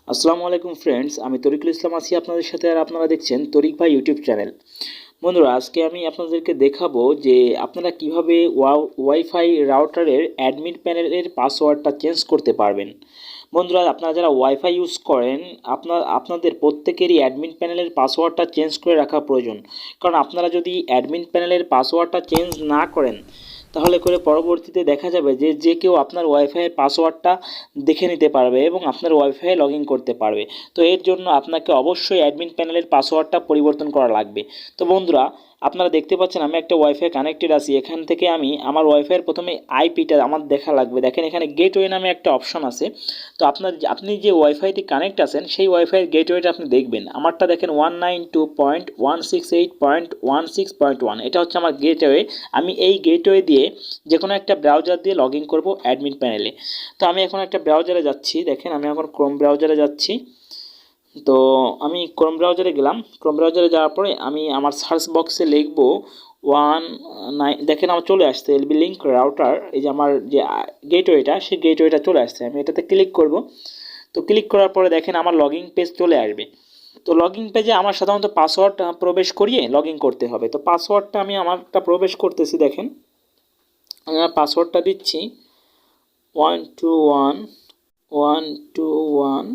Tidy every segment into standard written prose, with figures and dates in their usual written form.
আসসালামু আলাইকুম ফ্রেন্ডস, আমি তরিকুল ইসলাম আছি আপনাদের সাথে। আর আপনারা দেখছেন তরিক ভাই ইউটিউব চ্যানেল। বন্ধুরা, আজকে আমি আপনাদেরকে দেখাবো যে আপনারা কিভাবে ওয়াইফাই রাউটারের অ্যাডমিন প্যানেলের পাসওয়ার্ডটা চেঞ্জ করতে পারবেন। বন্ধুরা, আপনারা যারা ওয়াইফাই ইউজ করেন আপনাদের প্রত্যেকেরই অ্যাডমিন প্যানেলের পাসওয়ার্ডটা চেঞ্জ করে রাখা প্রয়োজন। কারণ আপনারা যদি অ্যাডমিন প্যানেলের পাসওয়ার্ডটা চেঞ্জ না করেন, তাহলে করে পরবর্তীতে দেখা যাবে যে যে কেউ আপনার ওয়াইফাইয়ের পাসওয়ার্ডটা দেখে নিতে পারবে এবং আপনার ওয়াইফাই লগ ইন করতে পারবে। তো এর জন্য আপনাকে অবশ্যই অ্যাডমিন প্যানেলের পাসওয়ার্ডটা পরিবর্তন করা লাগবে। তো বন্ধুরা, আপনারা দেখতে পাচ্ছেন আমি একটা ওয়াইফাই কানেক্টেড আছি। এখান থেকে আমি আমার ওয়াইফাইয়ের প্রথমে আইপিটা আমার দেখা লাগবে। দেখেন, এখানে গেটওয়ে নামে একটা অপশন আছে। তো আপনি যে ওয়াইফাইতে কানেক্ট আছেন সেই ওয়াইফাইয়ের গেটওয়েটা আপনি দেখবেন। আমারটা দেখেন 192.168.16.1, এটা হচ্ছে আমার গেটওয়ে। আমি এই গেটওয়ে দিয়ে যে কোনো একটা ব্রাউজার দিয়ে লগ ইন করবো অ্যাডমিন প্যানেলে। তো আমি এখন একটা ব্রাউজারে যাচ্ছি। দেখেন, আমি এখন ক্রোম ব্রাউজারে যাচ্ছি। তো আমি ক্রোম ব্রাউজারে গেলাম। ক্রোম ব্রাউজারে যাওয়ার পরে আমি আমার সার্চ বক্সে লিখব 19। দেখেন, আমার চলে আসছে এলবি লিঙ্ক রাউটার। এই যে আমার যে গেটওয়েটা, সেই গেটওয়েটা চলে আসছে। আমি এটাতে ক্লিক করব। তো ক্লিক করার পরে দেখেন আমার লগইন পেজ চলে আসবে। তো লগইন পেজে আমার সাধারণত পাসওয়ার্ড প্রবেশ করিয়ে লগ ইন করতে হবে। তো পাসওয়ার্ডটা আমি আমারটা প্রবেশ করতেছি। দেখেন, আমি আমার পাসওয়ার্ডটা দিচ্ছি 121 121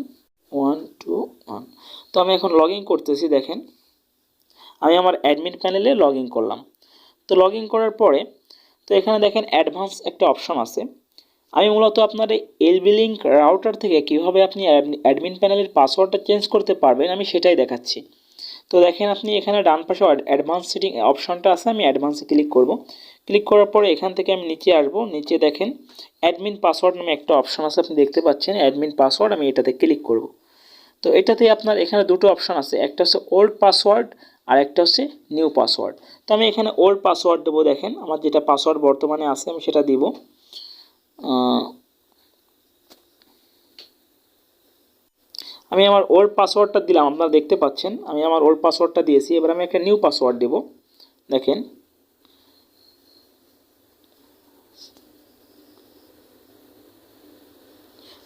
121। তো আমি এখন লগ ইন করতেছি। দেখেন, আমি আমার অ্যাডমিন প্যানেলে লগ ইন করলাম। তো লগ ইন করার পরে তো এখানে দেখেন অ্যাডভান্স একটা অপশন আছে। আমি মূলত আপনার এই এলবি লিঙ্ক রাউটার থেকে কীভাবে আপনি অ্যাডমিন প্যানেলের পাসওয়ার্ডটা চেঞ্জ করতে পারবেন আমি সেটাই দেখাচ্ছি। তো দেখেন, আপনি এখানে ডান পাশে অ্যাডভান্স সেটিং অপশনটা আছে। আমি অ্যাডভান্সে ক্লিক করব। ক্লিক করার পরে এখান থেকে আমি নিচে আসব। নিচে দেখেন অ্যাডমিন পাসওয়ার্ড নামে একটা অপশন আছে, আপনি দেখতে পাচ্ছেন অ্যাডমিন পাসওয়ার্ড। আমি এটাতে ক্লিক করব। তো এটাতে আপনার এখানে দুটো অপশন আছে, একটা হচ্ছে ওল্ড পাসওয়ার্ড আর একটা হচ্ছে নিউ পাসওয়ার্ড। তো আমি এখানে ওল্ড পাসওয়ার্ড দেবো। দেখেন, আমার যেটা পাসওয়ার্ড বর্তমানে আছে আমি সেটা দিব। আমি আমার ওল্ড পাসওয়ার্ডটা দিলাম, আপনারা দেখতে পাচ্ছেন আমি আমার ওল্ড পাসওয়ার্ডটা দিয়েছি। এবার আমি একটা নিউ পাসওয়ার্ড দেব। দেখেন,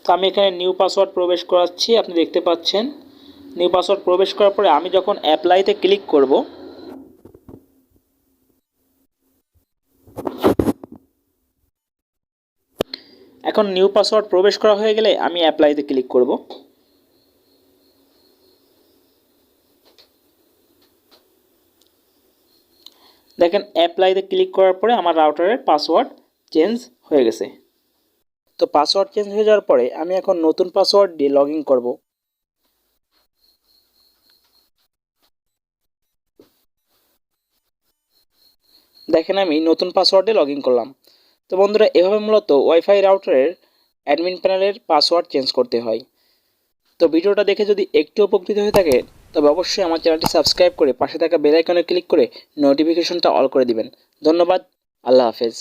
তো আমি এখানে নিউ পাসওয়ার্ড প্রবেশ করাচ্ছি। আপনি দেখতে পাচ্ছেন নিউ পাসওয়ার্ড প্রবেশ করার পরে আমি যখন অ্যাপ্লাইতে ক্লিক করব, এখন নিউ পাসওয়ার্ড প্রবেশ করা হয়ে গেলে আমি অ্যাপ্লাইতে ক্লিক করব। দেখেন, অ্যাপ্লাইতে ক্লিক করার পরে আমার রাউটারের পাসওয়ার্ড চেঞ্জ হয়ে গেছে। তো পাসওয়ার্ড চেঞ্জ হয়ে যাওয়ার পরে আমি এখন নতুন পাসওয়ার্ড দিয়ে লগ ইন করব। দেখেন, আমি নতুন পাসওয়ার্ডে লগ ইন করলাম। তো বন্ধুরা, এভাবে মূলত ওয়াইফাই রাউটারের অ্যাডমিন প্যানেলের পাসওয়ার্ড চেঞ্জ করতে হয়। তো ভিডিওটা দেখে যদি একটু উপকৃত হয়ে থাকে তবে অবশ্যই আমার চ্যানেলটি সাবস্ক্রাইব করে পাশে থাকা বেল আইকনে ক্লিক করে নোটিফিকেশনটা অল করে দিবেন। ধন্যবাদ। আল্লাহ হাফেজ।